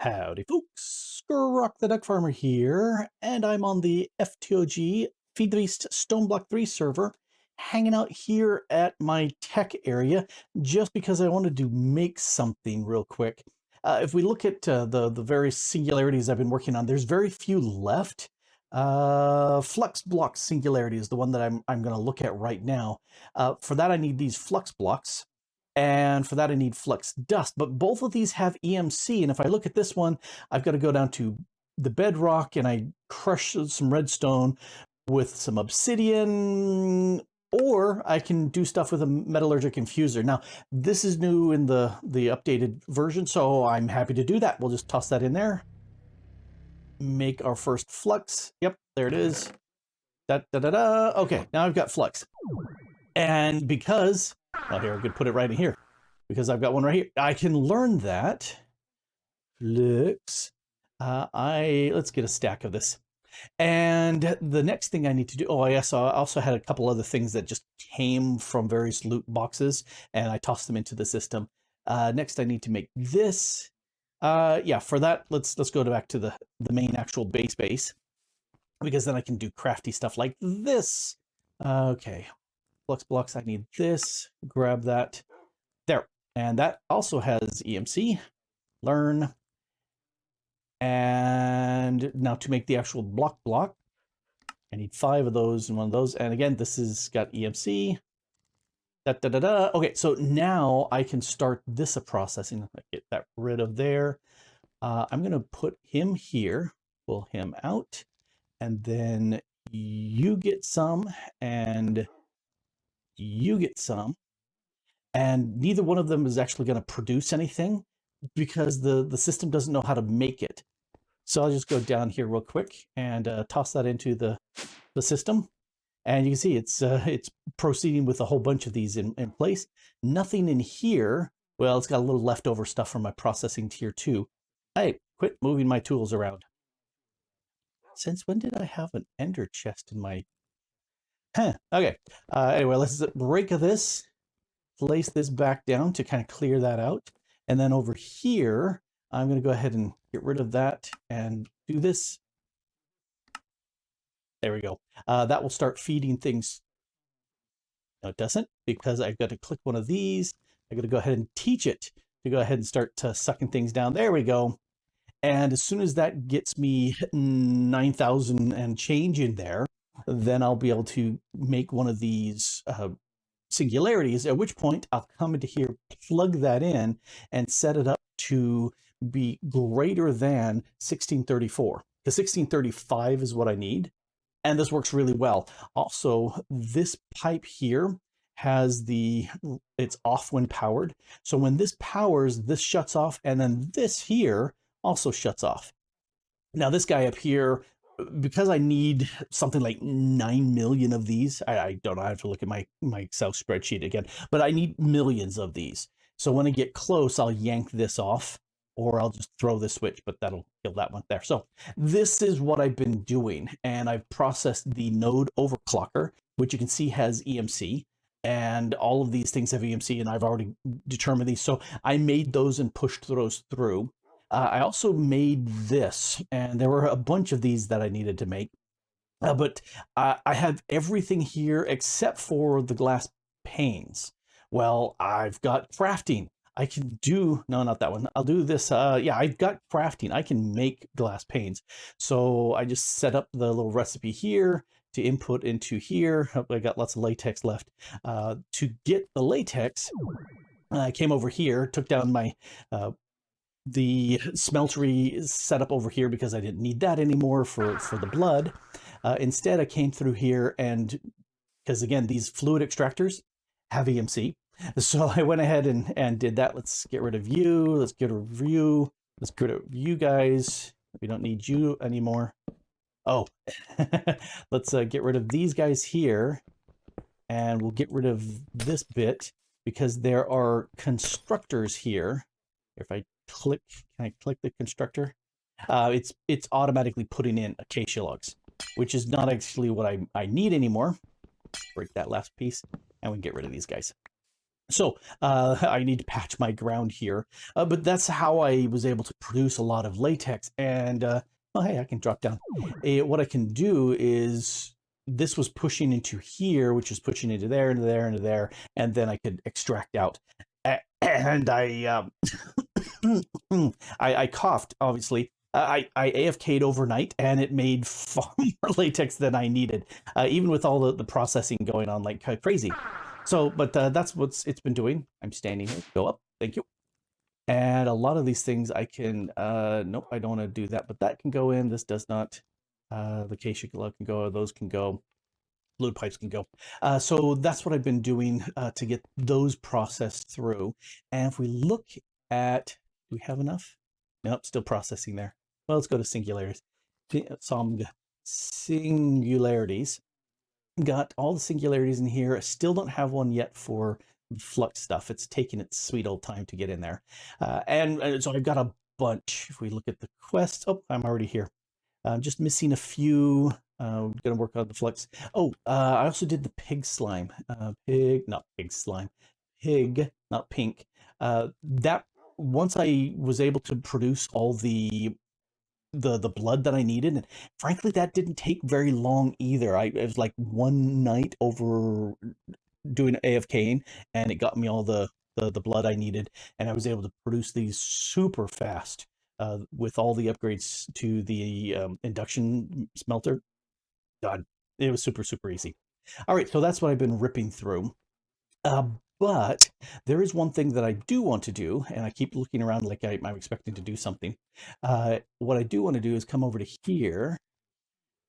Howdy folks, Grok the DuckFarmer here, and I'm on the FTOG FTB Stoneblock 3 server, hanging out here at my tech area, just because I wanted to make something real quick. If we look at the various singularities I've been working on, there's very few left. Flux block singularity is the one that I'm going to look at right now. For that I need these flux blocks. And for that, I need flux dust. But both of these have EMC. And if I look at this one, I've got to go down to the bedrock and I crush some redstone with some obsidian, or I can do stuff with a metallurgic infuser. Now, this is new in the updated version, so I'm happy to do that. We'll just toss that in there. Make our first flux. Yep, there it is. Okay, now I've got flux. And because... oh, here, I could put it right in here because I've got one right here. I can learn that. Flux. Let's get a stack of this. And the next thing I need to do, oh, yes, I also had a couple other things that just came from various loot boxes and I tossed them into the system. Next, I need to make this. Yeah, for that, let's go back to the main actual base because then I can do crafty stuff like this. Okay. Flux blocks, I need this, grab that, there. And that also has EMC, learn. And now to make the actual block, I need 5 of those and 1 of those. And again, this has got EMC. Okay, so now I can start this processing. Get that rid of there. I'm going to put him here, pull him out, and then you get some, and you get some, and neither one of them is actually going to produce anything because the system doesn't know how to make it. So I'll just go down here real quick and toss that into the system, and you can see it's proceeding with a whole bunch of these in place. Nothing in here. Well, it's got a little leftover stuff from my processing tier 2. Hey, quit moving my tools around. Since when did I have an ender chest in my... Okay. Anyway, let's break this, place this back down to kind of clear that out. And then over here, I'm going to go ahead and get rid of that and do this. There we go. That will start feeding things. No, it doesn't, because I've got to click one of these. I've got to go ahead and teach it to go ahead and start sucking things down. There we go. And as soon as that gets me 9,000 and change in there, then I'll be able to make one of these singularities, at which point I'll come into here, plug that in, and set it up to be greater than 1634. Because 1635 is what I need, and this works really well. Also, this pipe here has it's off when powered. So when this powers, this shuts off, and then this here also shuts off. Now this guy up here, because I need something like 9 million of these, I don't know, I have to look at my Excel spreadsheet again, but I need millions of these. So when I get close, I'll yank this off, or I'll just throw this switch, but that'll kill that one there. So this is what I've been doing, and I've processed the node overclocker, which you can see has EMC, and all of these things have EMC, and I've already determined these. So I made those and pushed those through. I also made this, and there were a bunch of these that I needed to make, but I have everything here except for the glass panes. Well, I've got crafting. I can do, no, not that one. I'll do this. Yeah, I've got crafting. I can make glass panes. So I just set up the little recipe here to input into here. I got lots of latex left. To get the latex, I came over here, took down my... the smeltery setup over here because I didn't need that anymore for the blood. Instead, I came through here, and because again, these fluid extractors have EMC. So I went ahead and did that. Let's get rid of you. Let's get rid of you. Let's get rid of you guys. We don't need you anymore. Oh, let's get rid of these guys here, and we'll get rid of this bit because there are constructors here. If I click, can I click the constructor? It's automatically putting in acacia logs, which is not actually what I need anymore. Break that last piece, and we can get rid of these guys. So I need to patch my ground here, but that's how I was able to produce a lot of latex. And oh, hey, I can drop down. What I can do is this was pushing into here, which is pushing into there, into there, into there, and then I could extract out. And I coughed, obviously. I AFK'd overnight, and it made far more latex than I needed, even with all the processing going on like crazy. So, but that's what it's been doing. I'm standing here. Go up. Thank you. And a lot of these things I can, nope, I don't want to do that, but that can go in. This does not. The acacia can go, those can go, fluid pipes can go. So that's what I've been doing to get those processed through. And if we look at, do we have enough? Nope, still processing there. Well, let's go to singularities. Some singularities. Got all the singularities in here. I still don't have one yet for flux stuff. It's taking its sweet old time to get in there. And so I've got a bunch. If we look at the quest, oh, I'm already here. I'm just missing a few. I'm gonna work on the flux. Oh, I also did the pig slime. Not pig slime. Pig, not pink. That once I was able to produce all the blood that I needed, and frankly, that didn't take very long either. It was like one night over doing AFKing, and it got me all the blood I needed, and I was able to produce these super fast with all the upgrades to the induction smelter. God, it was super easy. All right, so that's what I've been ripping through. Uh, but there is one thing that I do want to do, and I keep looking around like I'm expecting to do something. What I do want to do is come over to here.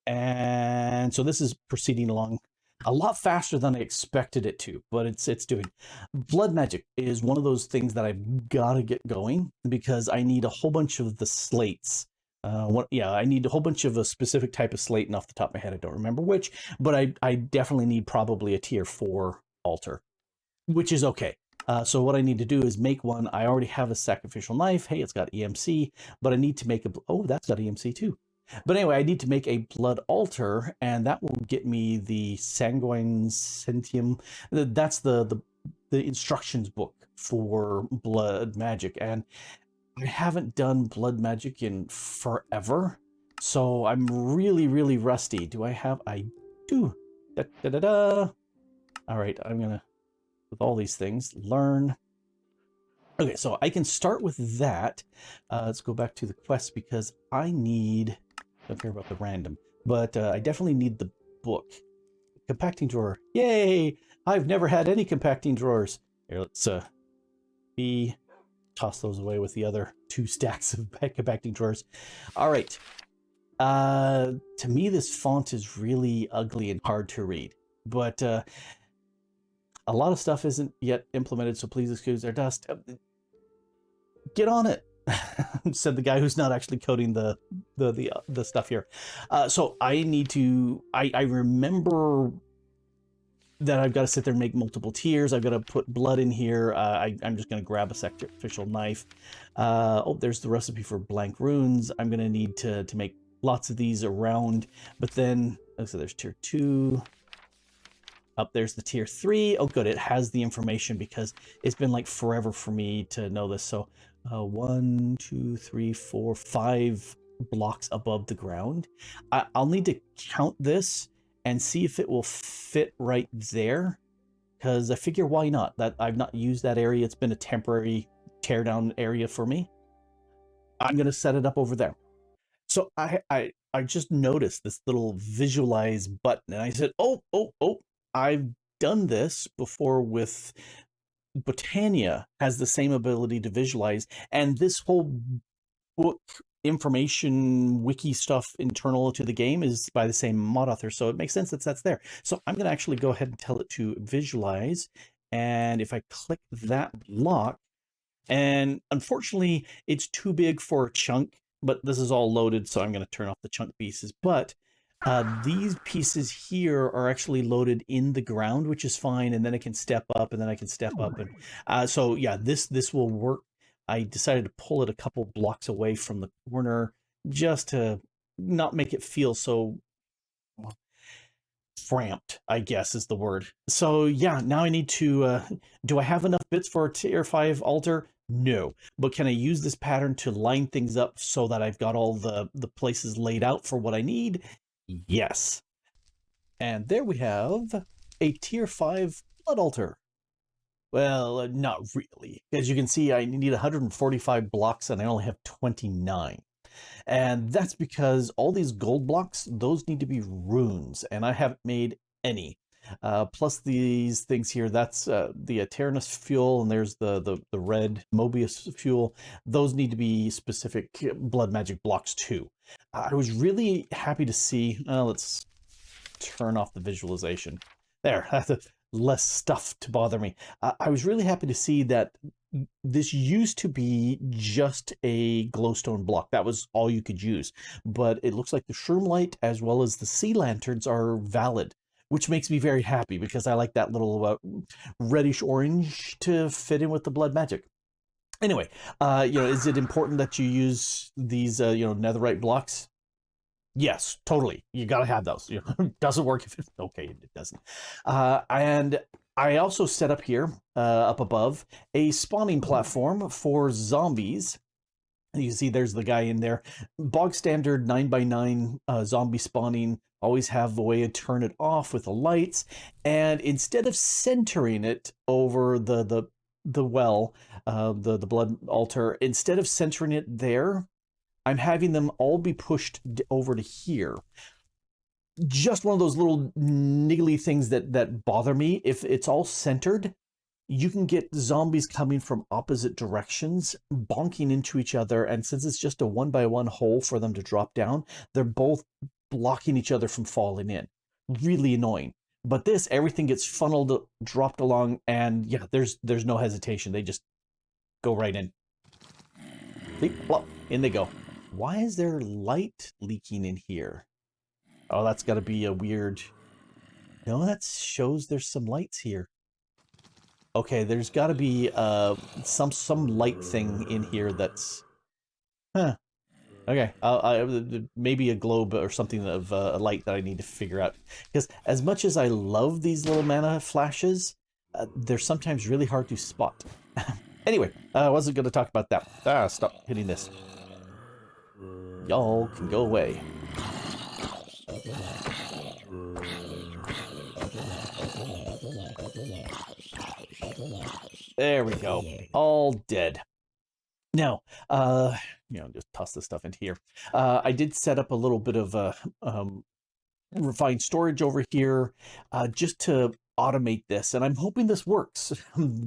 And so this is proceeding along a lot faster than I expected it to, but it's doing. Blood magic is one of those things that I've got to get going because I need a whole bunch of the slates. I need a whole bunch of a specific type of slate, and off the top of my head, I don't remember which, but I definitely need probably a tier 4 altar, which is okay. So what I need to do is make one. I already have a sacrificial knife. Hey, it's got EMC, but I need to make that's got EMC too. But anyway, I need to make a blood altar, and that will get me the sanguine sentium. That's the instructions book for blood magic, and I haven't done blood magic in forever, so I'm really rusty. Do I have? I do. Da, da, da, da. All right, I'm gonna, with all these things, learn. Okay, so I can start with that. Let's go back to the quest because I need, don't care about the random, but I definitely need the book. Compacting drawer. Yay! I've never had any compacting drawers. Here, let's toss those away with the other 2 stacks of compacting drawers. All right. To me, this font is really ugly and hard to read, but a lot of stuff isn't yet implemented, so please excuse their dust. Get on it, said the guy who's not actually coding the stuff here. So I need to. I remember that I've got to sit there and make multiple tiers. I've got to put blood in here. I'm just going to grab a sacrificial knife. Oh, there's the recipe for blank runes. I'm going to need to make lots of these around. But then, so there's tier 2. Up there's the tier 3. Oh, good. It has the information because it's been like forever for me to know this. So 1, 2, 3, 4, 5 blocks above the ground. I'll need to count this and see if it will fit right there, because I figure why not? That I've not used that area. It's been a temporary teardown area for me. I'm going to set it up over there. So I just noticed this little visualize button, and I said, oh, I've done this before with Botania, has the same ability to visualize, and this whole book information wiki stuff internal to the game is by the same mod author, so it makes sense that that's there. So I'm going to actually go ahead and tell it to visualize, and if I click that block, and unfortunately it's too big for a chunk, but this is all loaded, so I'm going to turn off the chunk pieces. But these pieces here are actually loaded in the ground, which is fine, and then it can step up, and then I can step up, and so yeah, this will work. I decided to pull it a couple blocks away from the corner just to not make it feel so. cramped, I guess is the word. So yeah, now I need to, do I have enough bits for a tier 5 altar? No. But can I use this pattern to line things up so that I've got all the places laid out for what I need? Yes. And there we have a tier 5 blood altar. Well, not really. As you can see, I need 145 blocks and I only have 29. And that's because all these gold blocks, those need to be runes, and I haven't made any. Plus these things here, that's the Eternus fuel, and there's the red Mobius fuel. Those need to be specific blood magic blocks too. I was really happy to see, let's turn off the visualization. There, less stuff to bother me. I was really happy to see that this used to be just a glowstone block. That was all you could use. But it looks like the shroom light as well as the sea lanterns are valid, which makes me very happy because I like that little reddish orange to fit in with the blood magic. Anyway, is it important that you use these, netherite blocks? Yes, totally. You got to have those. Doesn't work if it's okay. It doesn't. And I also set up here, up above, a spawning platform for zombies. You see there's the guy in there. Bog standard 9x9 zombie spawning. Always have a way to turn it off with the lights. And instead of centering it over the well, the blood altar, instead of centering it there, I'm having them all be pushed over to here. Just one of those little niggly things that bother me. If it's all centered, you can get zombies coming from opposite directions, bonking into each other, and since it's just a 1x1 hole for them to drop down, they're both blocking each other from falling in. Really annoying. But this, everything gets funneled, dropped along, and yeah, there's no hesitation. They just go right in. See? Plop, in they go. Why is there light leaking in here? Oh, that's got to be a weird... No, that shows there's some lights here. Okay, there's got to be some light thing in here that's... Huh. Okay, maybe a globe or something of a light that I need to figure out. Because as much as I love these little mana flashes, they're sometimes really hard to spot. Anyway, I wasn't going to talk about that. Stop hitting this. Y'all can go away. There we go. All dead. Now, just toss this stuff into here. I did set up a little bit of refined storage over here just to automate this, and I'm hoping this works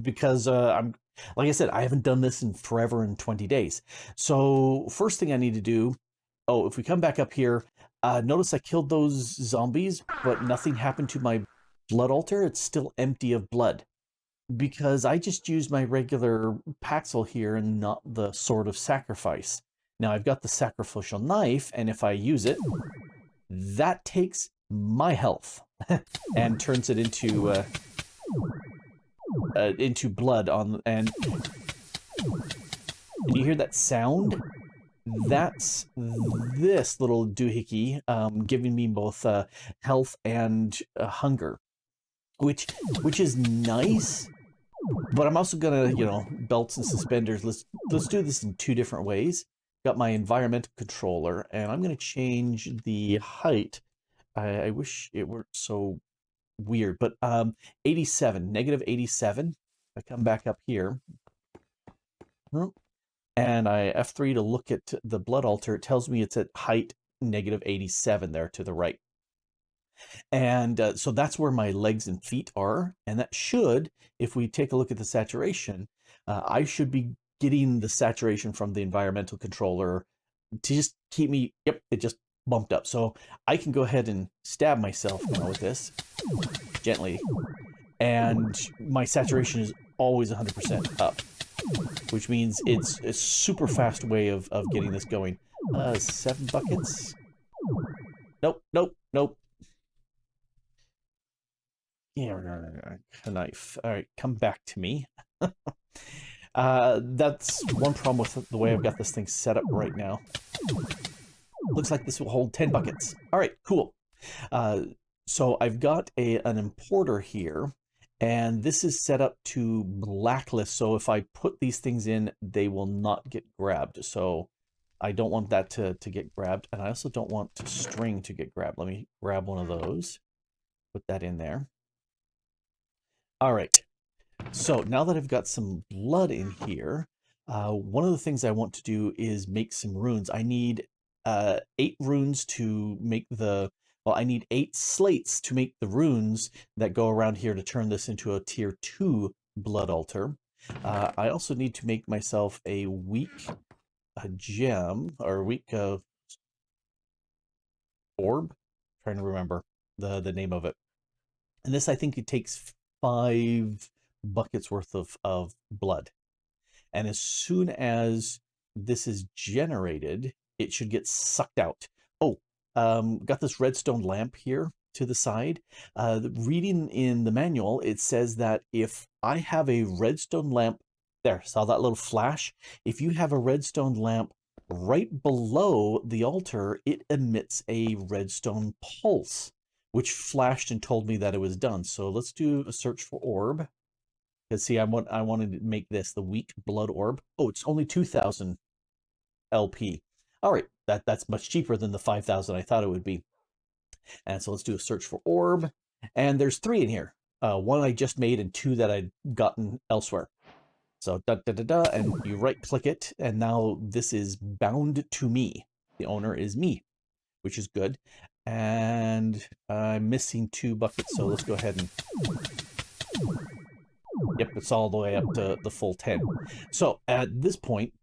because like I said, I haven't done this in forever, in 20 days. So first thing I need to do, if we come back up here, notice I killed those zombies, but nothing happened to my blood altar. It's still empty of blood because I just used my regular Paxel here and not the Sword of Sacrifice. Now I've got the sacrificial knife, and if I use it, that takes my health and turns it into blood and you hear that sound? That's this little doohickey giving me both health and hunger, which is nice. But I'm also gonna, belts and suspenders. Let's do this in two different ways. Got my environmental controller, and I'm gonna change the height. I wish it weren't so weird, but 87, negative 87. I come back up here, and I F3 to look at the blood altar. It tells me it's at height negative 87 there to the right. And so that's where my legs and feet are. And that should, if we take a look at the saturation, I should be getting the saturation from the environmental controller to just keep me, yep, it just bumped up. So I can go ahead and stab myself with this gently. And my saturation is always 100% up, which means it's a super fast way of getting this going. 7 buckets. Nope. Yeah, knife. All right, come back to me. That's one problem with the way I've got this thing set up right now. Looks like this will hold 10 buckets. All right, cool. So I've got an importer here, and this is set up to blacklist. So if I put these things in, they will not get grabbed. So I don't want that to get grabbed. And I also don't want string to get grabbed. Let me grab one of those, put that in there. All right. So now that I've got some blood in here, one of the things I want to do is make some runes. I need 8 runes to make well, I need 8 slates to make the runes that go around here to turn this into a tier 2 blood altar. I also need to make myself a weak gem, or weak orb. I'm trying to remember the name of it. And this, I think it takes 5 buckets worth of blood. And as soon as this is generated, it should get sucked out. Oh, got this redstone lamp here to the side. Reading in the manual, it says that if I have a redstone lamp, there, saw that little flash? If you have a redstone lamp right below the altar, it emits a redstone pulse, which flashed and told me that it was done. So let's do a search for orb. Because see, I wanted to make this the weak blood orb. Oh, it's only 2,000 LP. All right, that's much cheaper than the 5,000 I thought it would be. And so let's do a search for orb. And there's 3 in here. 1 I just made and 2 that I'd gotten elsewhere. So and you right click it, and now this is bound to me. The owner is me, which is good. And I'm missing 2 buckets, so let's go ahead and... Yep, it's all the way up to the full 10. So at this point,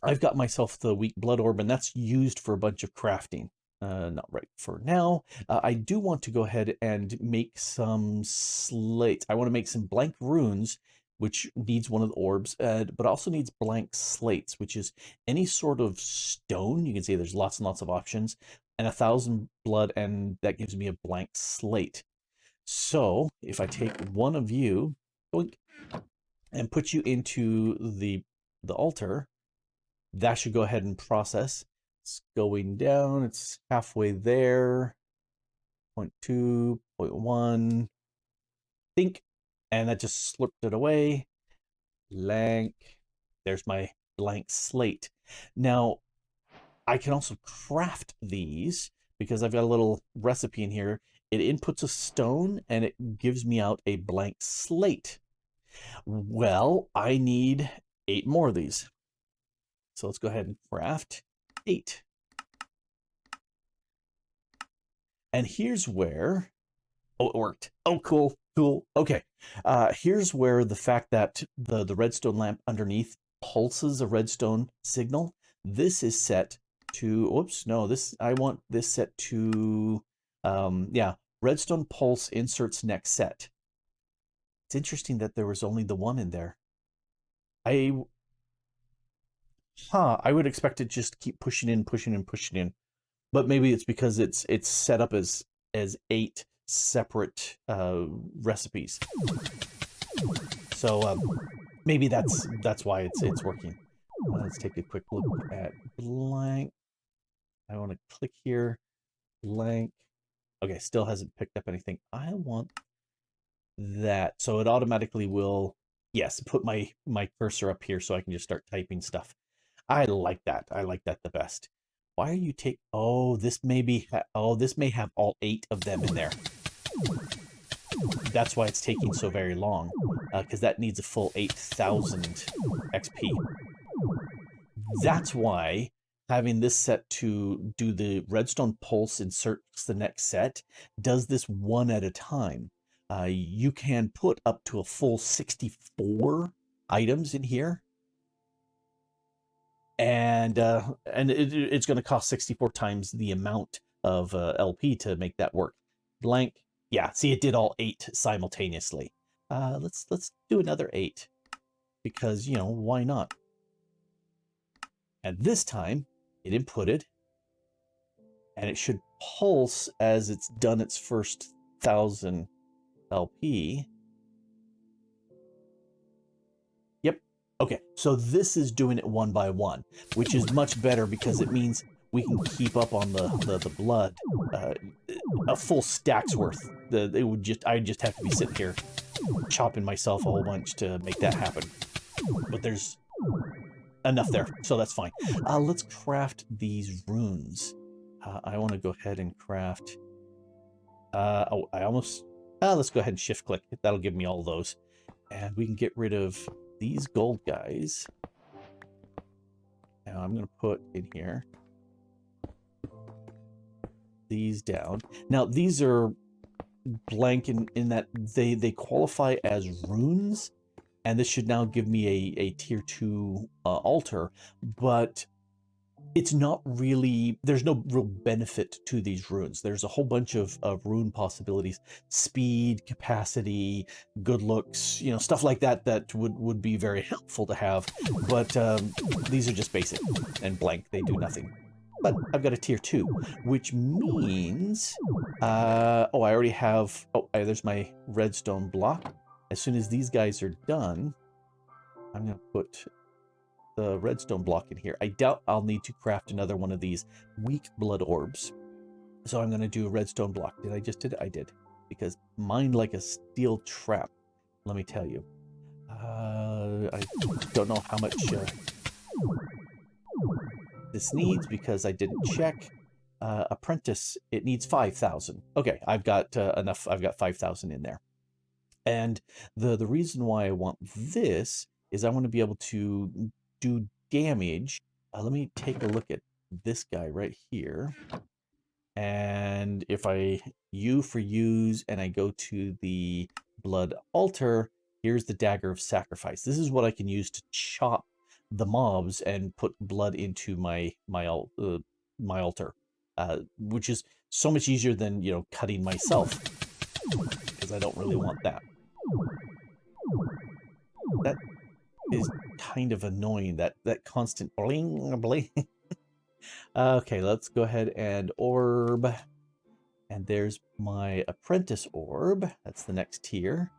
I've got myself the weak blood orb, and that's used for a bunch of crafting. Not right for now. I do want to go ahead and make some slates. I want to make some blank runes, which needs one of the orbs, but also needs blank slates, which is any sort of stone. You can see there's lots and lots of options, and 1,000 blood, and that gives me a blank slate. So if I take one of you, and put you into the altar, that should go ahead and process. It's going down, it's halfway there. 0.2, 0.1, think, and that just slurped it away. Blank. There's my blank slate. Now, I can also craft these because I've got a little recipe in here. It inputs a stone and it gives me out a blank slate. Well, I need 8 more of these. So let's go ahead and craft 8. And here's where, oh, it worked. Oh, cool, cool. Okay. Here's where the fact that the redstone lamp underneath pulses a redstone signal. This is set to, oops, no, I want this set to, yeah, redstone pulse inserts next set. It's interesting that there was only the 1 in there. I would expect it just keep pushing in. But maybe it's because it's set up as 8 separate recipes. So maybe that's why it's working. Let's take a quick look at blank. I want to click here, blank. Okay, still hasn't picked up anything. I want that, so it automatically will, yes, put my cursor up here so I can just start typing stuff. I like that. I like that the best. Why are you oh, this may be this may have all 8 of them in there. That's why it's taking so very long, because that needs a full 8,000 XP. That's why having this set to do the redstone pulse inserts the next set does this 1 at a time. You can put up to a full 64 items in here, and it's going to cost 64 times the amount of LP to make that work. Blank, yeah. See, it did all 8 simultaneously. Let's do another 8 because, you know, why not? And this time it inputted, and it should pulse as it's done its first 1,000 LP. Yep. Okay, so this is doing it 1 by 1, which is much better because it means we can keep up on the blood. a full stack's worth. I'd just have to be sitting here chopping myself a whole bunch to make that happen. But there's enough there, so that's fine. Let's craft these runes. I want to go ahead and craft. Let's go ahead and shift click. That'll give me all those, and we can get rid of these gold guys. Now I'm going to put in here these down. Now these are blank in that they qualify as runes, and this should now give me a tier 2 altar, but it's not really, there's no real benefit to these runes. There's a whole bunch of rune possibilities: speed, capacity, good looks, you know, stuff like that that would be very helpful to have, but these are just basic and blank. They do nothing. But I've got a tier 2, which means, I already have, there's my redstone block. As soon as these guys are done, I'm going to put the redstone block in here. I doubt I'll need to craft another one of these weak blood orbs. So I'm going to do a redstone block. Did I just did it? I did. Because mine like a steel trap, let me tell you. I don't know how much this needs because I didn't check. Apprentice, it needs 5,000. Okay, I've got enough. I've got 5,000 in there. And the reason why I want this is I want to be able to do damage. Let me take a look at this guy right here. And if I U for use and I go to the blood altar, here's the dagger of sacrifice. This is what I can use to chop the mobs and put blood into my altar, which is so much easier than, you know, cutting myself, because I don't really want that. That is kind of annoying, that constant bling bling. Okay, let's go ahead and orb, and there's my apprentice orb. That's the next tier.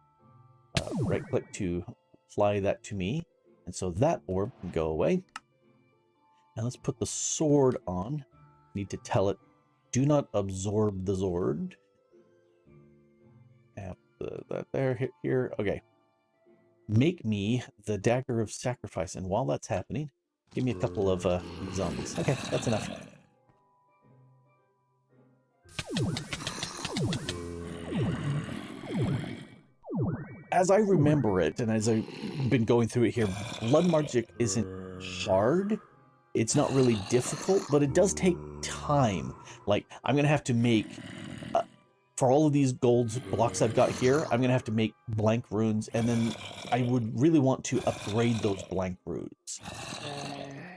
Right click to apply that to me, and so that orb can go away. And let's put the sword on. Need to tell it, do not absorb the Zord. And that there, hit here. Okay. Make me the dagger of sacrifice, and while that's happening, give me a couple of zombies. Okay, that's enough. As I remember it, and as I've been going through it here, blood magic isn't hard. It's not really difficult, but it does take time. Like, I'm going to have to make, for all of these gold blocks I've got here, I'm going to have to make blank runes, and then I would really want to upgrade those blank runes.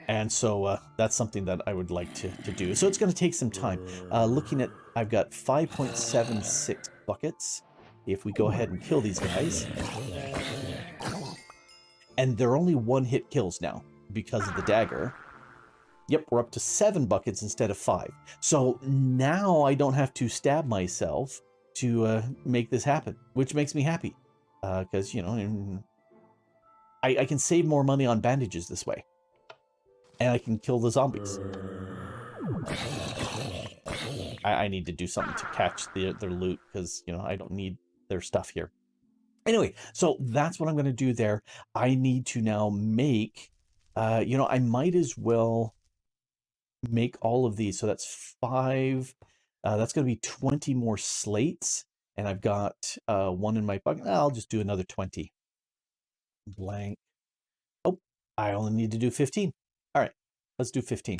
And so that's something that I would like to do. So it's going to take some time. Looking at, I've got 5.76 buckets. If we go ahead and kill these guys. And they're only one-hit kills now because of the dagger. Yep, we're up to 7 buckets instead of 5. So now I don't have to stab myself to make this happen, which makes me happy. Because, you know, I can save more money on bandages this way. And I can kill the zombies. I need to do something to catch their loot, because, you know, I don't need their stuff here. Anyway, so that's what I'm going to do there. I need to now make, you know, I might as well make all of these. So that's 5. That's going to be 20 more slates. And I've got 1 in my bucket. I'll just do another 20. Blank. Oh, I only need to do 15. All right, let's do 15.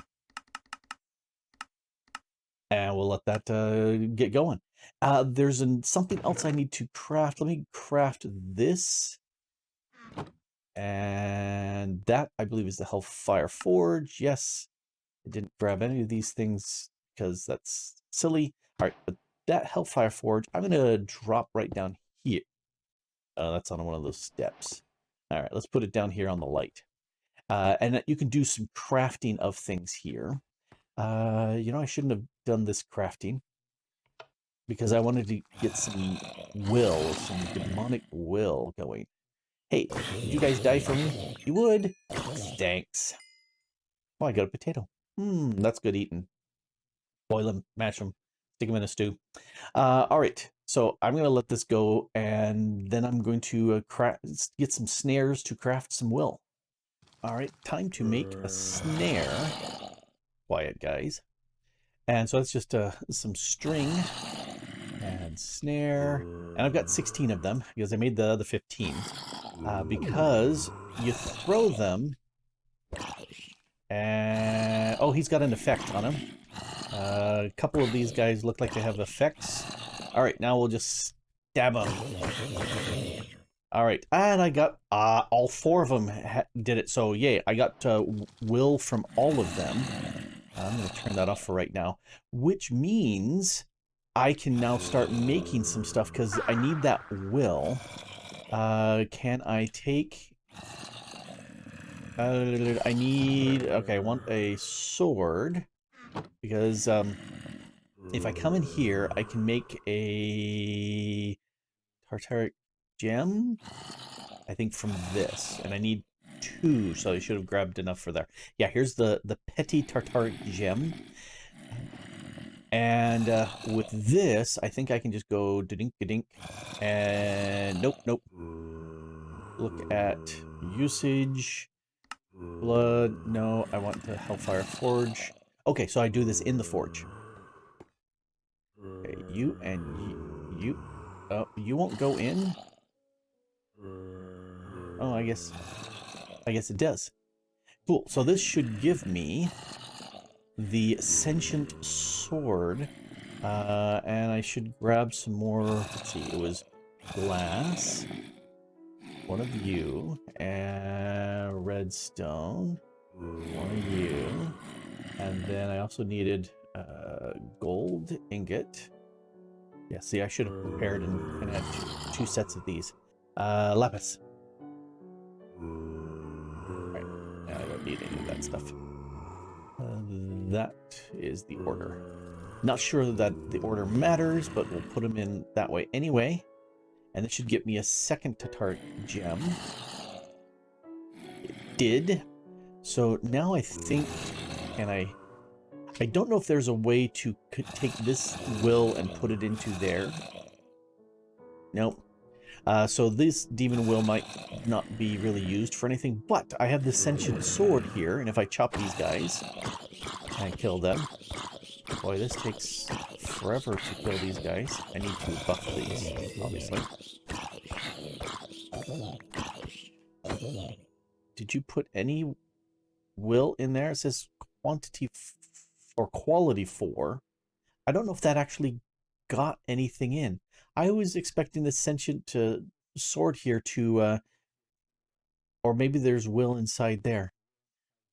And we'll let that get going. There's something else I need to craft. Let me craft this. And that, I believe, is the Hellfire Forge. Yes. I didn't grab any of these things because that's silly. All right, but that Hellfire Forge, I'm going to drop right down here. That's on one of those steps. All right, let's put it down here on the light. And you can do some crafting of things here. You know, I shouldn't have done this crafting because I wanted to get some will, some demonic will going. Hey, did you guys die for me? You would? Thanks. Oh, I got a potato. That's good eating. Boil them, mash them. Stick them in a stew. All right, so I'm going to let this go, and then I'm going to get some snares to craft some will. All right, time to make a snare. Quiet, guys. And so that's just some string and snare. And I've got 16 of them because I made the other 15. Because you throw them, and oh, he's got an effect on him. A couple of these guys look like they have effects. All right, now we'll just stab them. All right, and I got all 4 of them did it. So yay, I got will from all of them. I'm going to turn that off for right now, which means I can now start making some stuff because I need that will. Can I take... I need... Okay, I want a sword because if I come in here, I can make a tartaric gem, I think, from this. And I need 2, so I should have grabbed enough for there. Yeah, here's the petty tartaric gem. And with this, I think I can just go dink and nope. Look at usage, blood. No, I want the Hellfire Forge. Okay, so I do this in the forge. Okay, you and you. Oh, you won't go in. Oh, I guess it does. Cool. So this should give me the Sentient Sword. And I should grab some more. Let's see, it was glass. One of you. And redstone. One of you. And then I also needed gold ingot. Yeah, see, I should have prepared and had 2 sets of these. Lapis. Right. I don't need any of that stuff. That is the order. Not sure that the order matters, but we'll put them in that way anyway. And this should get me a second tartaric gem. It did. So now I think, can I don't know if there's a way to take this will and put it into there. Nope. So this demon will might not be really used for anything, but I have the sentient sword here, and if I chop these guys and kill them, boy, this takes forever to kill these guys. I need to buff these, obviously. Did you put any will in there? It says quantity or quality 4. I don't know if that actually got anything in. I was expecting the sentient sword here to, or maybe there's will inside there.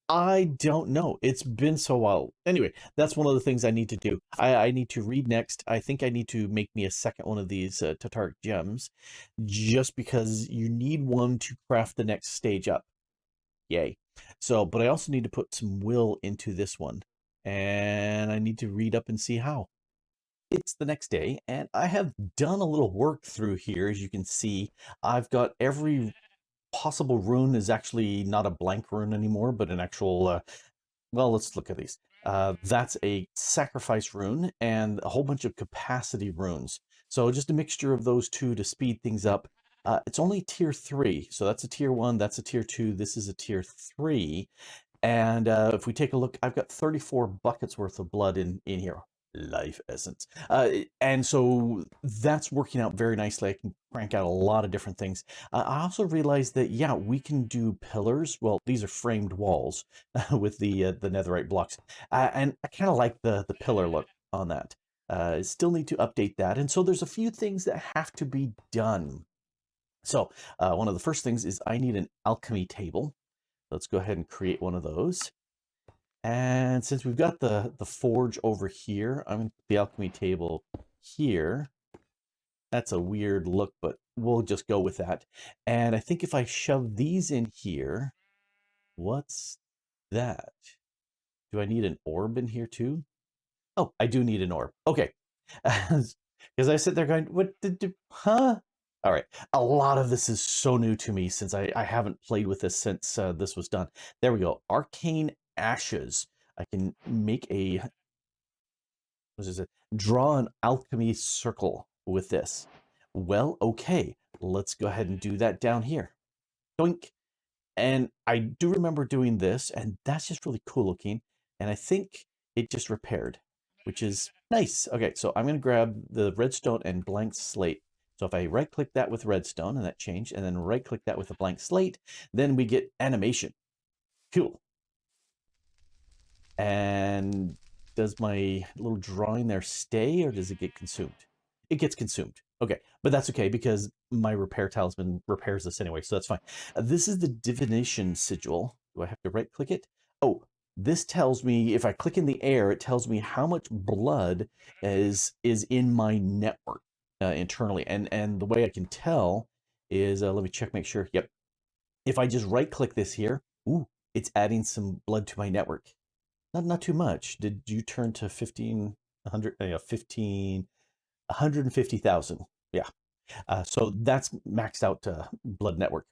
I don't know. It's been so while. Anyway, that's one of the things I need to do. I need to read next. I think I need to make me a second one of these tartaric gems, just because you need one to craft the next stage up. Yay. So, but I also need to put some will into this one, and I need to read up and see how. It's the next day, and I have done a little work through here. As you can see, I've got every possible rune is actually not a blank rune anymore, but an actual, well, let's look at these. That's a sacrifice rune and a whole bunch of capacity runes. So just a mixture of those 2 to speed things up. It's only tier 3, so that's a tier 1, that's a tier 2, this is a tier 3. And if we take a look, I've got 34 buckets worth of blood in here. Life essence. And so that's working out very nicely. I can crank out a lot of different things. I also realized that, yeah, we can do pillars. Well, these are framed walls with the netherite blocks. And I kind of like the pillar look on that. Still need to update that. And so there's a few things that have to be done. So one of the first things is I need an alchemy table. Let's go ahead and create one of those. And since we've got the forge over here, I'm going to put the alchemy table here. That's a weird look, but we'll just go with that. And I think if I shove these in here, what's that? Do I need an orb in here too? Oh, I do need an orb. Okay. Because I sit there going, what did you, huh? All right. A lot of this is so new to me since I haven't played with this since this was done. There we go. Arcane Ashes. I can make a what is it? Draw an alchemy circle with this. Well, okay, let's go ahead and do that down here. Doink. And I do remember doing this, and that's just really cool looking. And I think it just repaired, which is nice. Okay, so I'm going to grab the redstone and blank slate. So if I right click that with redstone, and that changed, and then right click that with a blank slate, then we get animation. Cool. And does my little drawing there stay, or does it get consumed? It gets consumed. Okay, but that's okay because my repair talisman repairs this anyway, so that's fine. This is the divination sigil. Do I have to right click it? Oh, this tells me, if I click in the air, it tells me how much blood is in my network internally. And the way I can tell is, let me check, make sure. Yep. If I just right click this here, ooh, it's adding some blood to my network. Not too much. Did you turn to 1,500, 150,000? Yeah. So that's maxed out blood network.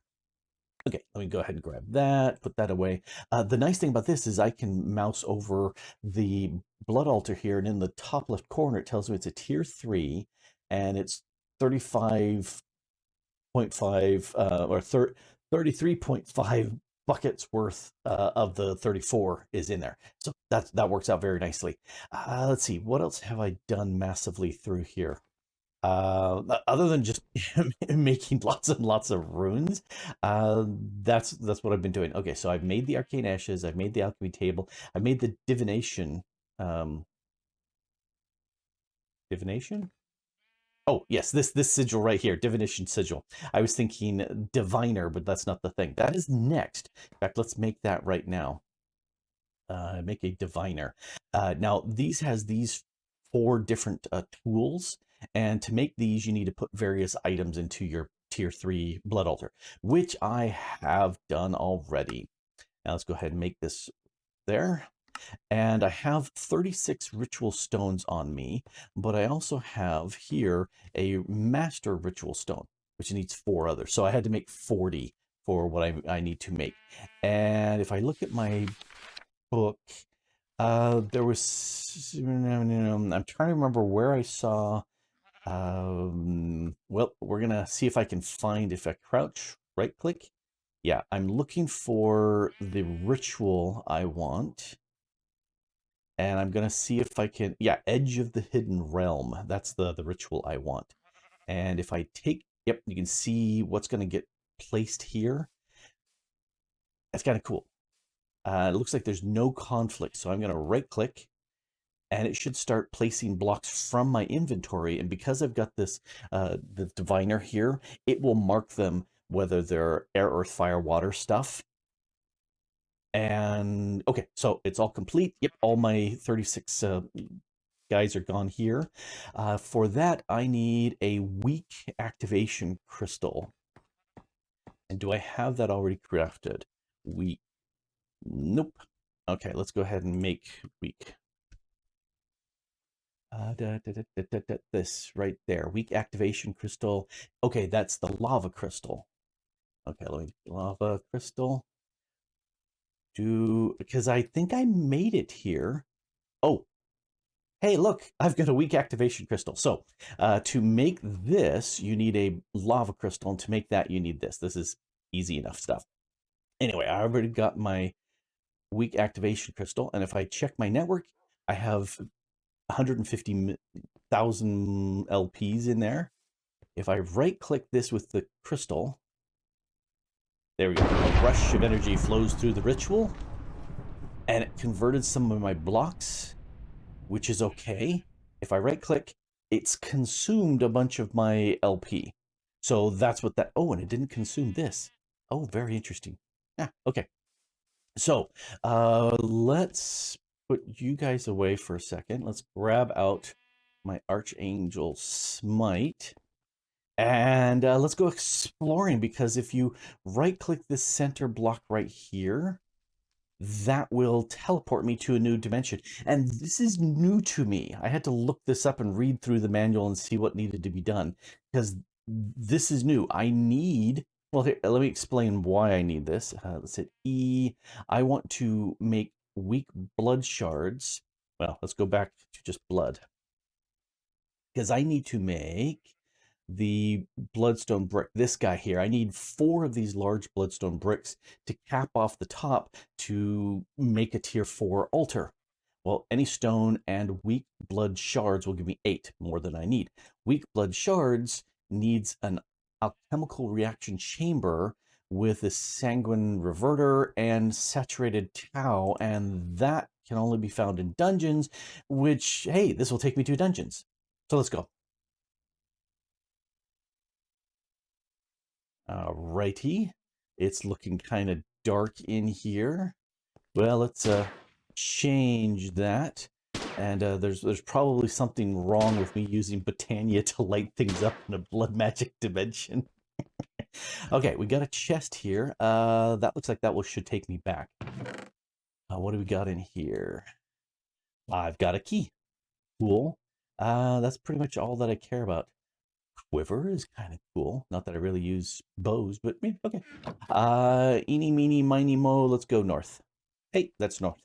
Okay, let me go ahead and grab that, put that away. The nice thing about this is I can mouse over the blood altar here, and in the top left corner, it tells me it's a tier 3, and it's 35.5 or 33.5 buckets worth of the 34 is in there. So that works out very nicely. Let's see, what else have I done massively through here? Other than just making lots and lots of runes, that's what I've been doing. Okay, so I've made the arcane ashes, I've made the alchemy table, I've made the divination. Divination? Oh, yes, this sigil right here, divination sigil. I was thinking diviner, but that's not the thing. That is next. In fact, let's make that right now. Make a diviner. Now, these 4 different tools, and to make these, you need to put various items into your tier 3 blood altar, which I have done already. Now, let's go ahead and make this there. And I have 36 ritual stones on me, but I also have here a master ritual stone, which needs 4 others. So I had to make 40 for what I need to make. And if I look at my book, there was, I'm trying to remember where I saw, well, we're going to see if I can find, if I crouch, right click. Yeah, I'm looking for the ritual I want. And I'm going to see if I can, yeah, Edge of the Hidden Realm. That's the ritual I want. And if I take, yep, you can see what's going to get placed here. That's kind of cool. It looks like there's no conflict. So I'm going to right click, and it should start placing blocks from my inventory. And because I've got this, the diviner here, it will mark them whether they're air, earth, fire, water stuff. And okay, so it's all complete. Yep, all my 36 guys are gone here. For that, I need a weak activation crystal. And do I have that already crafted? Weak. Nope. Okay, let's go ahead and make weak. This right there, weak activation crystal. Okay, that's the lava crystal. Okay, let me lava crystal. Because I think I made it here. Oh, hey, look, I've got a weak activation crystal. So to make this, you need a lava crystal. And to make that, you need this. This is easy enough stuff. Anyway, I already got my weak activation crystal. And if I check my network, I have 150,000 LPs in there. If I right click this with the crystal, there we go. A rush of energy flows through the ritual, and it converted some of my blocks, which is okay. If I right click, it's consumed a bunch of my LP. So that's what that, oh, and it didn't consume this. Oh, very interesting. Yeah, okay. So let's put you guys away for a second. Let's grab out my Archangel Smite. And let's go exploring, because if you right click this center block right here, that will teleport me to a new dimension. And this is new to me. I had to look this up and read through the manual and see what needed to be done, because this is new. I need, well, here, let me explain why I need this. Let's hit E. I want to make weak blood shards. Well, let's go back to just blood. because I need to make the bloodstone brick, this guy here. I need 4 of these large bloodstone bricks to cap off the top to make a tier 4 altar. Well, any stone and weak blood shards will give me 8, more than I need. Weak blood shards needs an alchemical reaction chamber with a sanguine reverter and saturated tau, and that can only be found in dungeons, which, hey, this will take me to dungeons. So let's go. Alrighty. It's looking kind of dark in here. Well, let's change that. And there's probably something wrong with me using Botania to light things up in a blood magic dimension. Okay, we got a chest here. That looks like that should take me back. What do we got in here? I've got a key. Cool. That's pretty much all that I care about. Quiver is kind of cool. Not that I really use bows, but okay. Eeny, meeny, miny, mo. Let's go north. Hey, that's north.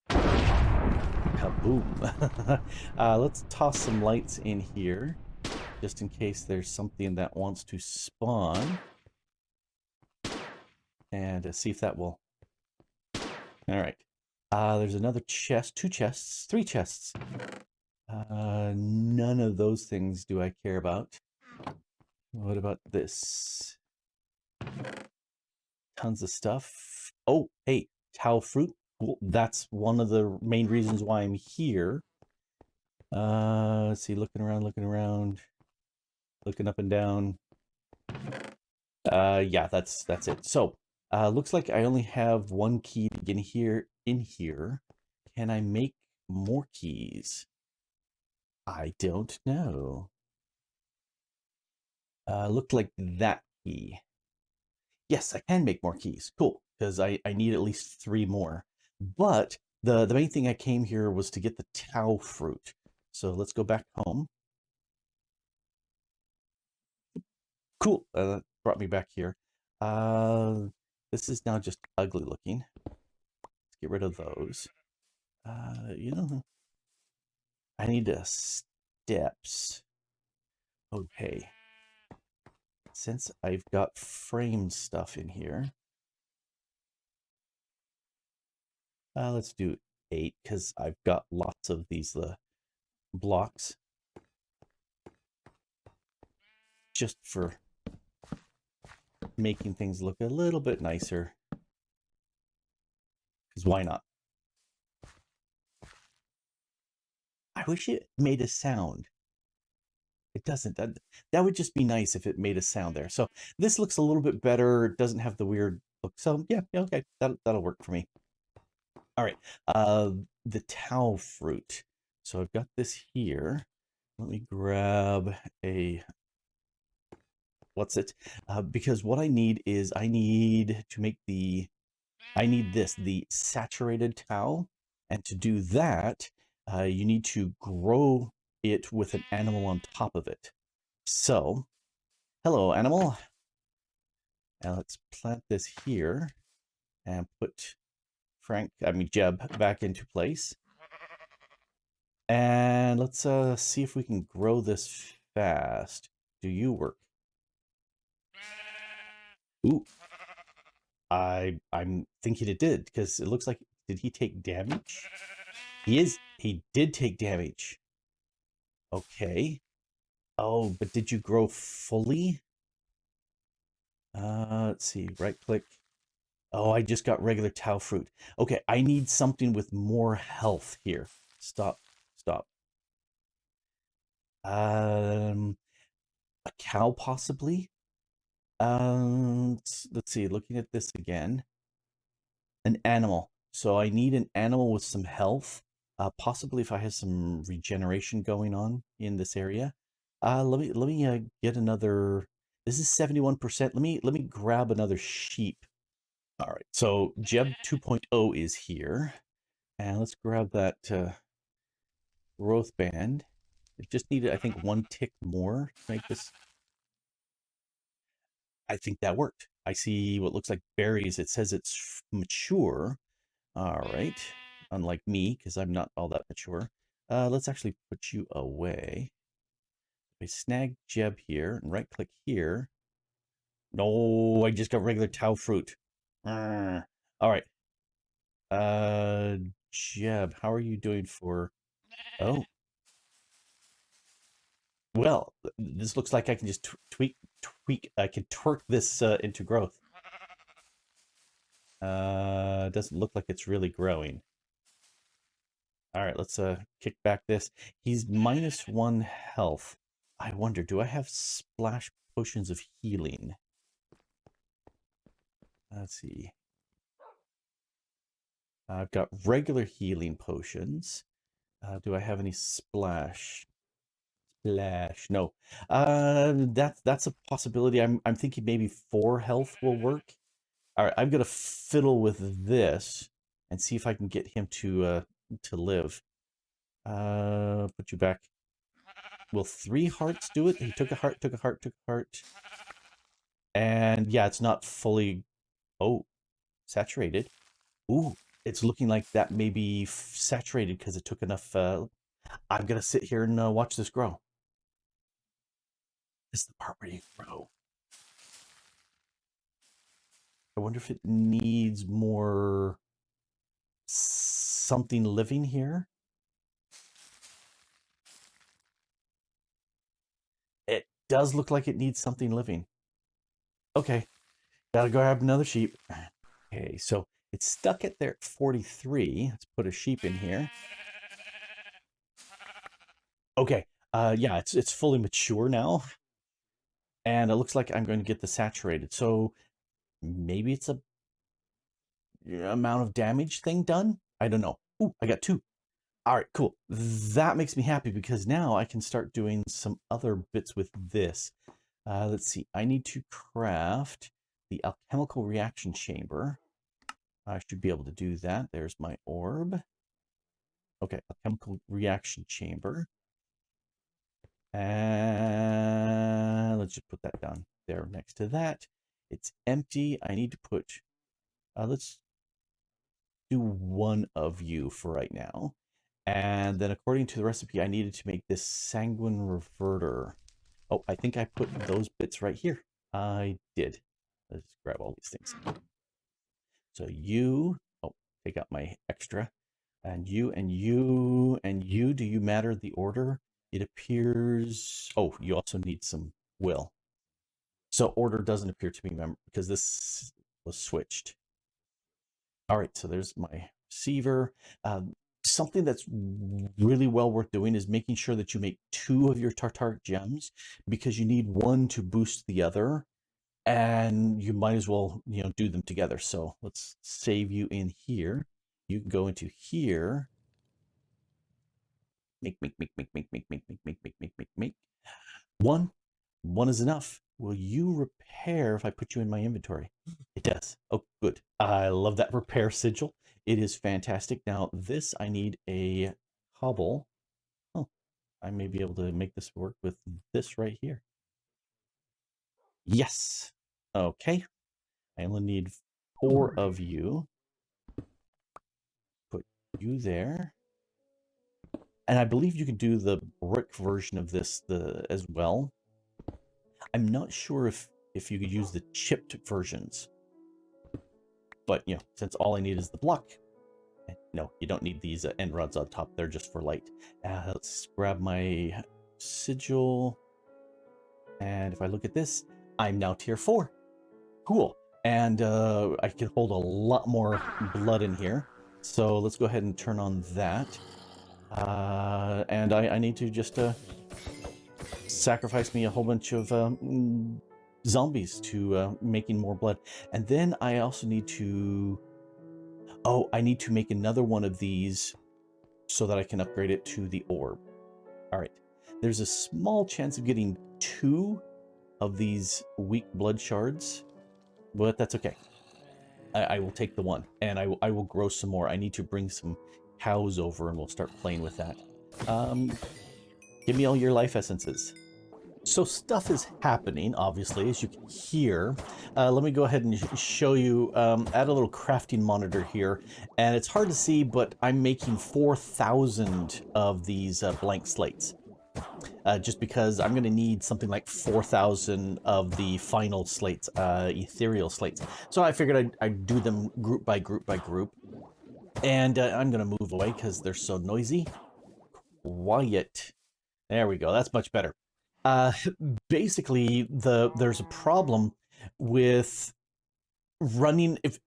Kaboom. Let's toss some lights in here, just in case there's something that wants to spawn. And see if that will. All right. There's another chest, 2 chests, 3 chests. None of those things do I care about. What about this? Tons of stuff. Oh, hey, tau fruit. Cool. That's one of the main reasons why I'm here. Let's see, looking around, looking up and down. Yeah, that's it. So, looks like I only have 1 key to get in here. Can I make more keys? I don't know. Looked like that key. Yes, I can make more keys. Cool, because I need at least 3 more. But the main thing I came here was to get the tau fruit. So let's go back home. Cool, brought me back here. This is now just ugly looking. Let's get rid of those. You know, I need steps. Okay. Since I've got frame stuff in here, let's do 8 because I've got lots of these blocks just for making things look a little bit nicer. Because why not? I wish it made a sound. It doesn't. That would just be nice if it made a sound there. So this looks a little bit better. It doesn't have the weird look. So yeah, okay, that'll work for me. All right, the tau fruit. So I've got this here. Let me grab what's it? Because what I need is I need this, the saturated tau. And to do that, you need to grow it with an animal on top of it. So, hello, animal. Now let's plant this here and put Jeb back into place. And let's see if we can grow this fast. Do you work? Ooh. I'm thinking it did, because it looks like, did he take damage? He did take damage. Okay. Oh, but did you grow fully? Let's see, right click. Oh, I just got regular tau fruit. Okay, I need something with more health here. Stop. A cow possibly? Let's see, looking at this again. An animal. So I need an animal with some health. Possibly if I have some regeneration going on in this area. Let me get another. This is 71%. Let me grab another sheep. All right. So Jeb 2.0 is here, and let's grab that growth band. It just needed, I think, 1 tick more to make this. I think that worked. I see what looks like berries. It says it's mature. All right. Unlike me, because I'm not all that mature. Let's actually put you away. I snag Jeb here and right click here. No, I just got regular Tau fruit. All right. Jeb, how are you doing for... Oh, well, this looks like I can just tweak. I can twerk this into growth. Doesn't look like it's really growing. All right, let's kick back this. He's -1 health. I wonder, do I have splash potions of healing? Let's see. I've got regular healing potions. Do I have any splash? Splash. No. That's a possibility. I'm thinking maybe 4 health will work. All right, I'm gonna fiddle with this and see if I can get him to live. Put you back. Will 3 hearts do it? He took a heart, took a heart, took a heart. And yeah, it's not fully... Oh, saturated. Ooh, it's looking like that may be saturated because it took enough... I'm gonna sit here and watch this grow. This is the part where you grow. I wonder if it needs more something living here. It does look like it needs something living. Okay, gotta go grab another sheep. Okay, so it's stuck at there at 43. Let's put a sheep in here. Okay, yeah, it's fully mature now. And it looks like I'm going to get the saturated. So maybe it's a amount of damage thing done? I don't know. Ooh, I got 2. All right, cool. That makes me happy because now I can start doing some other bits with this. Let's see. I need to craft the alchemical reaction chamber. I should be able to do that. There's my orb. Okay, alchemical reaction chamber. And let's just put that down there next to that. It's empty. I need to put... let's do 1 of you for right now. And then according to the recipe, I needed to make this sanguine reverter. Oh, I think I put those bits right here. I did. Let's grab all these things. So you, oh, take out my extra. And you, and you, and you, do you matter the order? It appears, oh, you also need some will. So order doesn't appear to be because this was switched. All right, so there's my receiver. Something that's really well worth doing is making sure that you make 2 of your Tartaric gems because you need 1 to boost the other, and you might as well, do them together. So let's save you in here. You can go into here. Make. 1. 1 is enough. Will you repair if I put you in my inventory? It does. Oh, good. I love that repair sigil. It is fantastic. Now, this, I need a cobble. Oh, I may be able to make this work with this right here. Yes. Okay. I only need 4 of you. Put you there. And I believe you can do the brick version of this as well. I'm not sure if you could use the chipped versions. But, since all I need is the block. No, you don't need these end rods on top. They're just for light. Let's grab my sigil. And if I look at this, I'm now tier 4. Cool. And I can hold a lot more blood in here. So let's go ahead and turn on that. And I need to just sacrifice me a whole bunch of zombies to making more blood. And then I also need to... Oh, I need to make another one of these so that I can upgrade it to the orb. All right. There's a small chance of getting 2 of these weak blood shards, but that's okay. I will take the 1, and I will grow some more. I need to bring some cows over, and we'll start playing with that. Give me all your life essences. So stuff is happening, obviously, as you can hear. Let me go ahead and show you, add a little crafting monitor here. And it's hard to see, but I'm making 4,000 of these blank slates. Just because I'm going to need something like 4,000 of the final slates, ethereal slates. So I figured I'd do them group by group by group. And I'm going to move away because they're so noisy. Quiet. There we go. That's much better. Basically, there's a problem with running. If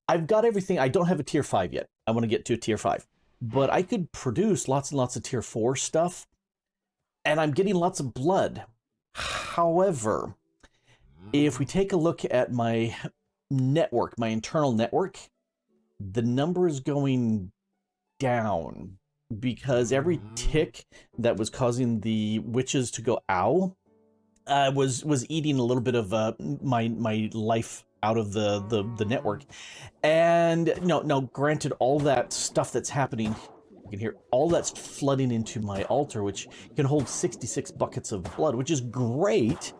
I've got everything, I don't have a tier 5 yet. I want to get to a tier 5. But I could produce lots and lots of tier 4 stuff, and I'm getting lots of blood. However, if we take a look at my network, my internal network, the number is going down because every tick that was causing the witches to go ow was eating a little bit of my life out of the network. And no, granted, all that stuff that's happening, you can hear all that's flooding into my altar, which can hold 66 buckets of blood, which is great.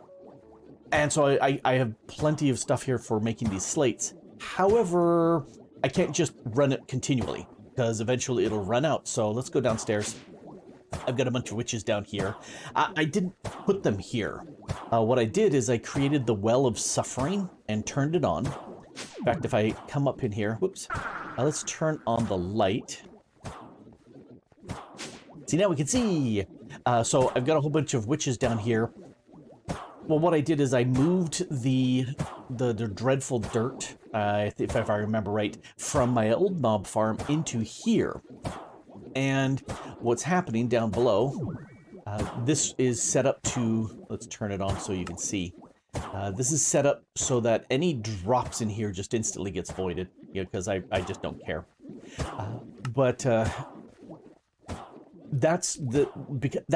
And so I have plenty of stuff here for making these slates. However, I can't just run it continually, because eventually it'll run out. So let's go downstairs. I've got a bunch of witches down here. I didn't put them here. What I did is I created the Well of Suffering and turned it on. In fact, if I come up in here, whoops, let's turn on the light. See, now we can see. So I've got a whole bunch of witches down here. Well, what I did is I moved the dreadful dirt, if I remember right, from my old mob farm into here. And what's happening down below, this is set up to, let's turn it on so you can see. This is set up so that any drops in here just instantly gets voided, because I just don't care. But that's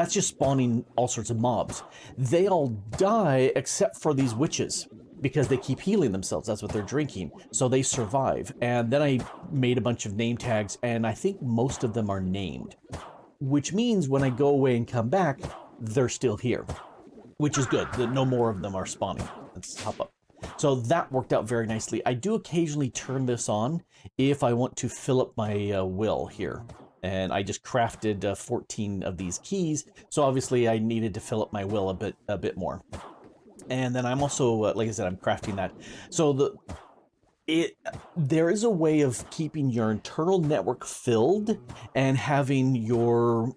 just spawning all sorts of mobs. They all die except for these witches, because they keep healing themselves. That's what they're drinking. So they survive. And then I made a bunch of name tags, and I think most of them are named, which means when I go away and come back, they're still here, which is good. No more of them are spawning. Let's hop up. So that worked out very nicely. I do occasionally turn this on if I want to fill up my will here. And I just crafted 14 of these keys. So obviously I needed to fill up my will a bit more. And then I'm also, like I said, I'm crafting that. So there is a way of keeping your internal network filled and having your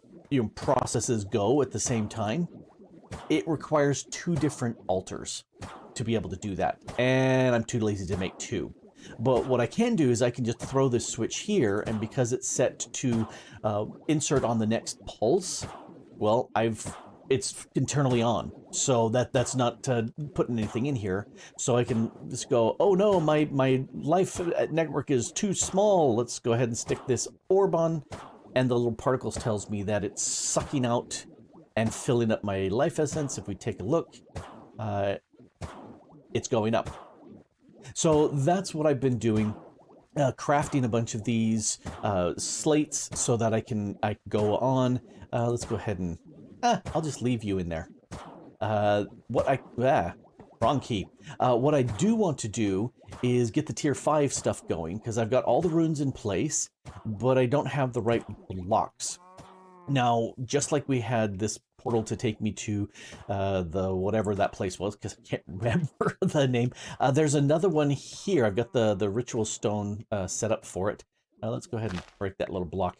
processes go at the same time. It requires 2 different altars to be able to do that. And I'm too lazy to make 2. But what I can do is I can just throw this switch here, and because it's set to insert on the next pulse, well, it's internally on, so that's not putting anything in here. So I can just go, oh no, my life network is too small. Let's go ahead and stick this orb on, and the little particles tells me that it's sucking out and filling up my life essence. If we take a look, it's going up. So that's what I've been doing, crafting a bunch of these slates so that I can go on. Let's go ahead and I'll just leave you in there. Wrong key. What I do want to do is get the tier 5 stuff going, because I've got all the runes in place, but I don't have the right blocks. Now, just like we had this portal to take me to the whatever that place was, because I can't remember the name, there's another one here. I've got the ritual stone set up for it. Let's go ahead and break that little block.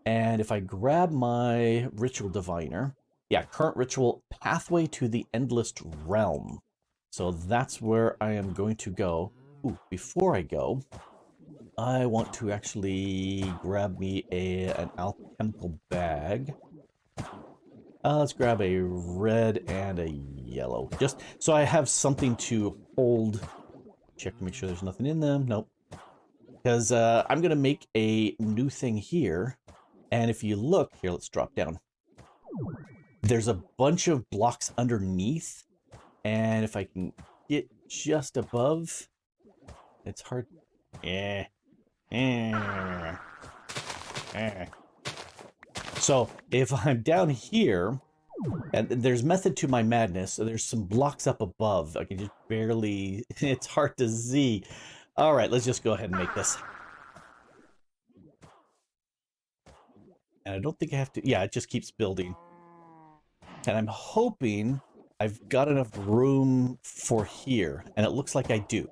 And if I grab my ritual diviner, yeah, current ritual, pathway to the endless realm. So that's where I am going to go. Ooh, before I go, I want to actually grab me an alchemical bag. Let's grab a red and a yellow, just so I have something to hold. Check to make sure there's nothing in them. Nope. Because I'm going to make a new thing here. And if you look, here, let's drop down. There's a bunch of blocks underneath. And if I can get just above, it's hard. So if I'm down here, And there's method to my madness. So there's some blocks up above. I can just barely, it's hard to see. All right, let's just go ahead and make this. And I don't think I have to, yeah, it just keeps building. And I'm hoping I've got enough room for here. And it looks like I do.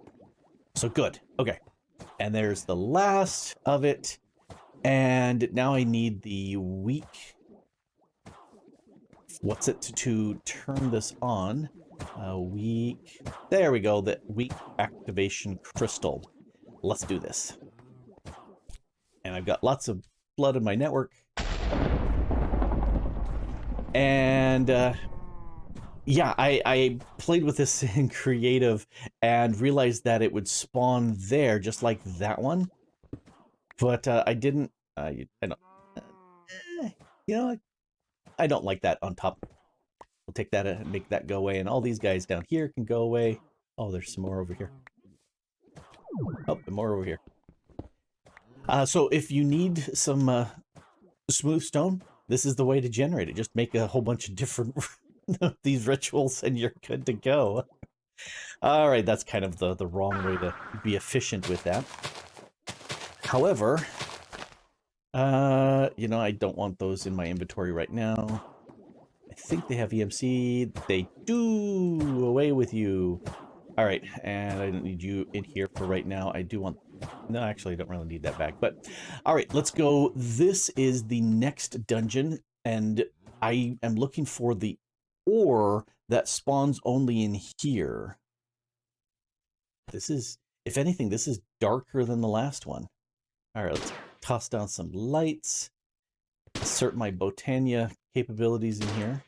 So good. Okay. And there's the last of it. And now I need the weak. What's it to turn this on? Weak. There we go. The weak activation crystal. Let's do this. And I've got lots of blood in my network. And yeah, I played with this in creative and realized that it would spawn there just like that one. But I didn't, I don't, you know, I don't like that on top. We'll take that and make that go away. And all these guys down here can go away. Oh, there's some more over here. Oh, and more over here. So if you need some smooth stone, this is the way to generate it. Just make a whole bunch of different these rituals and you're good to go. All right, that's kind of the wrong way to be efficient with that. However, you know, I don't want those in my inventory right now. I think they have EMC. They do. Away with you. All right, and I don't need you in here for right now. I do want... No, actually, I don't really need that back. But, all right, let's go. This is the next dungeon, and I am looking for the ore that spawns only in here. This is, if anything, this is darker than the last one. All right, let's toss down some lights. Insert my Botania capabilities in here.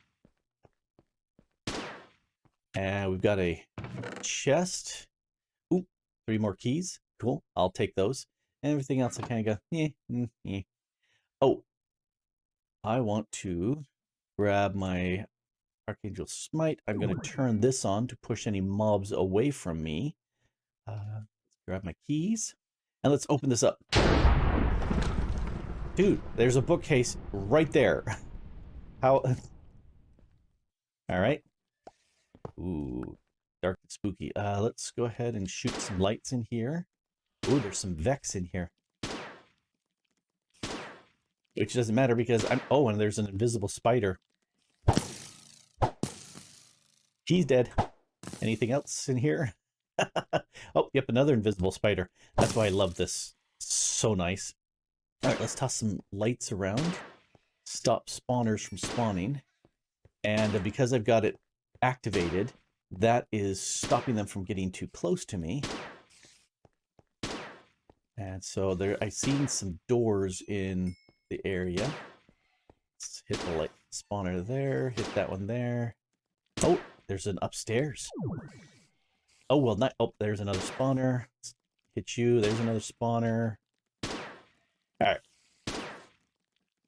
And we've got a chest. Ooh, 3 more keys. Cool. I'll take those. And everything else I kind of go, Oh, I want to grab my Archangel Smite. I'm going to turn this on to push any mobs away from me. Grab my keys. And let's open this up. Dude, there's a bookcase right there. How? All right. Ooh, dark and spooky. Let's go ahead and shoot some lights in here. Ooh, there's some Vex in here. Which doesn't matter because I'm... Oh, and there's an invisible spider. He's dead. Anything else in here? Oh, yep, another invisible spider. That's why I love this. So nice. All right, let's toss some lights around. Stop spawners from spawning. And because I've got it activated, that is stopping them from getting too close to me. And so there, I've seen some doors in the area. Let's hit the light spawner there, hit that one there. Oh, there's an upstairs. Oh, well, not, oh, there's another spawner. Let's hit you, there's another spawner. All right.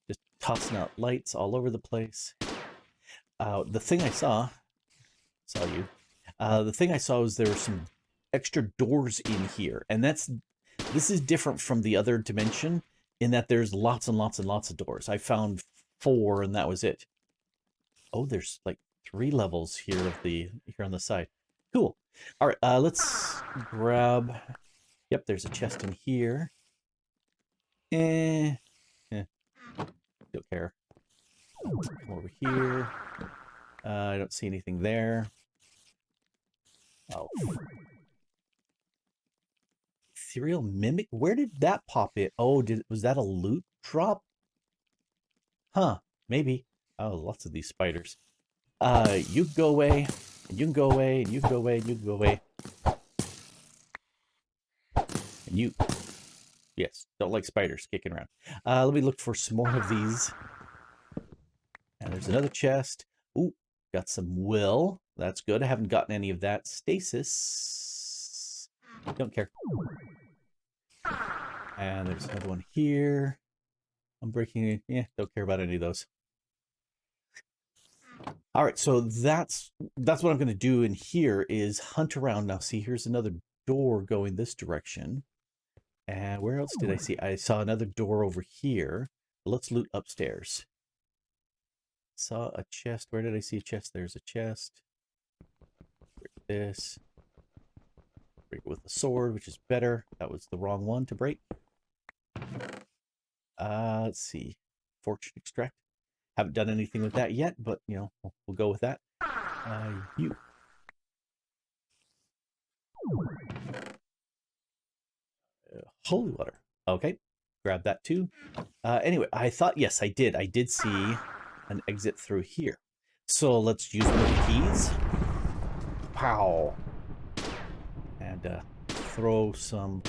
Just tossing out lights all over the place. The thing I saw you. The thing I saw was there were some extra doors in here, and this is different from the other dimension in that there's lots and lots and lots of doors. I found 4, and that was it. Oh, there's like 3 levels here on the side. Cool. All right, let's grab. Yep, there's a chest in here. Don't care. Come over here. I don't see anything there. Oh. Ethereal Mimic? Where did that pop in? Oh, was that a loot drop? Huh, maybe. Oh, lots of these spiders. You can go away, and you can go away, and you can go away, and you can go away. And you... Yes, don't like spiders kicking around. Let me look for some more of these. And there's another chest. Ooh, got some will. That's good. I haven't gotten any of that. Stasis. Don't care. And there's another one here. I'm breaking it. Yeah, don't care about any of those. All right, so that's what I'm going to do in here is hunt around. Now, see, here's another door going this direction. And where else did I see? I saw another door over here. Let's loot upstairs. saw a chest. Where did I see a chest? There's a chest. Break this. Break it with a sword, which is better. That was the wrong one to break. Let's see. Fortune extract. Haven't done anything with that yet, but you know, we'll go with that. You. Holy water. Okay. Grab that too. Anyway, I thought, yes, I did. I did see an exit through here. So let's use one of the keys. Pow. And throw some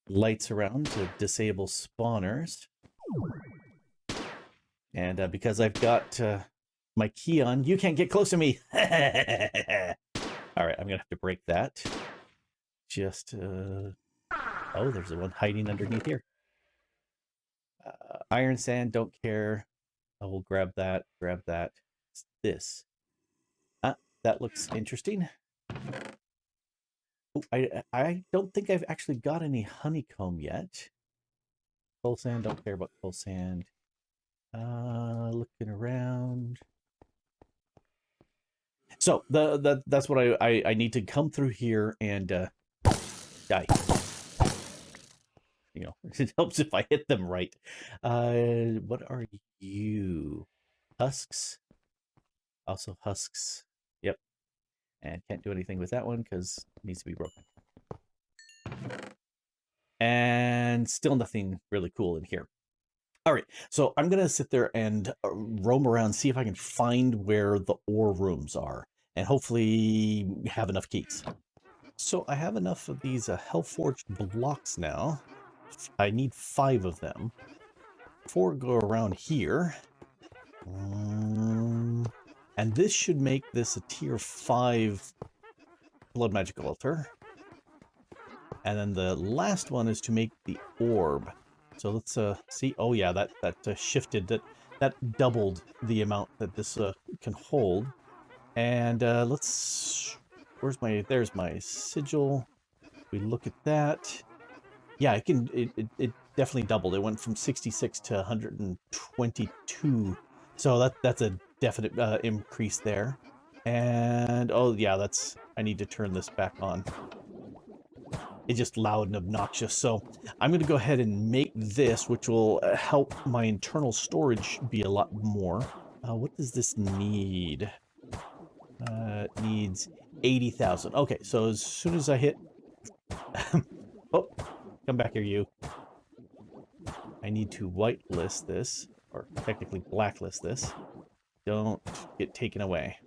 lights around to disable spawners. And because I've got my key on, you can't get close to me. All right, I'm going to have to break that. Just, oh, there's the one hiding underneath here. Iron sand, don't care. I will grab that, grab that. It's this. That looks interesting. Oh, I don't think I've actually got any honeycomb yet. Coal sand, don't care about coal sand. Looking around. So that's what I need to come through here and die. You know, it helps if I hit them right. What are you? Husks? Also husks. Yep. And can't do anything with that one because it needs to be broken. And still nothing really cool in here. All right, so I'm going to sit there and roam around, see if I can find where the ore rooms are, and hopefully have enough keys. So I have enough of these Hellforged blocks now. I need 5 of them. 4 go around here. And this should make this a tier 5 blood magic altar. And then the last one is to make the orb. So let's see. Oh yeah, that shifted. That doubled the amount that this can hold. And let's. There's my sigil. We look at that. Yeah, it definitely doubled. It went from 66 to 122. So that's a definite increase there. And oh yeah, I need to turn this back on. It's just loud and obnoxious. So I'm going to go ahead and make this, which will help my internal storage be a lot more. What does this need? It needs 80,000. Okay, so as soon as I hit... oh, come back here, you. I need to whitelist this, or technically blacklist this. Don't get taken away.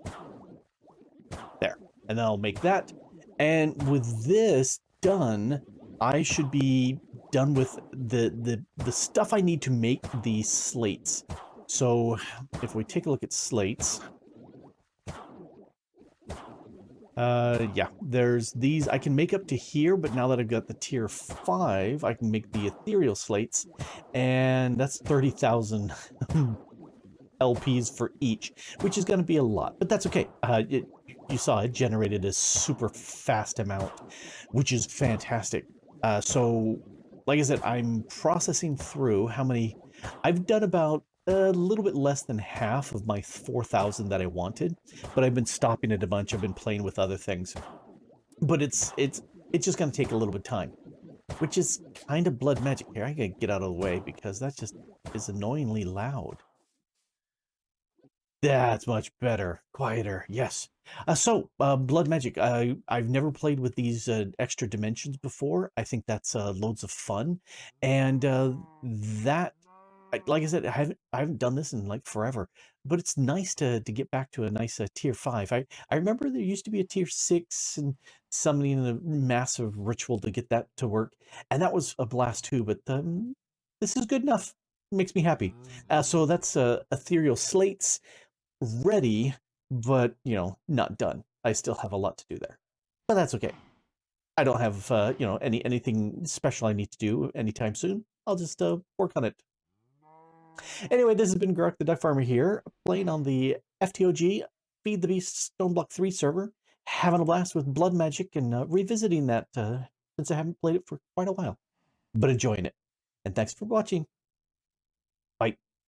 There. And then I'll make that. And with this done, I should be done with the stuff I need to make these slates. So if we take a look at slates, yeah, there's these I can make up to here, but now that I've got the tier 5, I can make the ethereal slates, and that's 30,000 LPs for each, which is going to be a lot, but that's okay. You saw it generated a super fast amount, which is fantastic. So, like I said, I'm processing through how many... I've done about a little bit less than half of my 4,000 that I wanted, but I've been stopping it a bunch. I've been playing with other things. But it's just going to take a little bit of time, which is kind of blood magic. Here, I gotta get out of the way because that just is annoyingly loud. That's much better. Quieter. Yes. Blood magic. I've never played with these extra dimensions before. I think that's loads of fun. And like I said, I haven't done this in like forever. But it's nice to get back to a nice tier 5. I remember there used to be a tier 6 and summoning a massive ritual to get that to work. And that was a blast too. But this is good enough. It makes me happy. So that's Ethereal Slates. Ready, but you know, not done. I still have a lot to do there, but that's okay. I don't have you know, anything special I need to do anytime soon. I'll just work on it. Anyway, this has been Grok the DuckFarmer here, playing on the FTOG Feed the Beast Stoneblock 3 server, having a blast with blood magic and revisiting that since I haven't played it for quite a while, but enjoying it. And thanks for watching.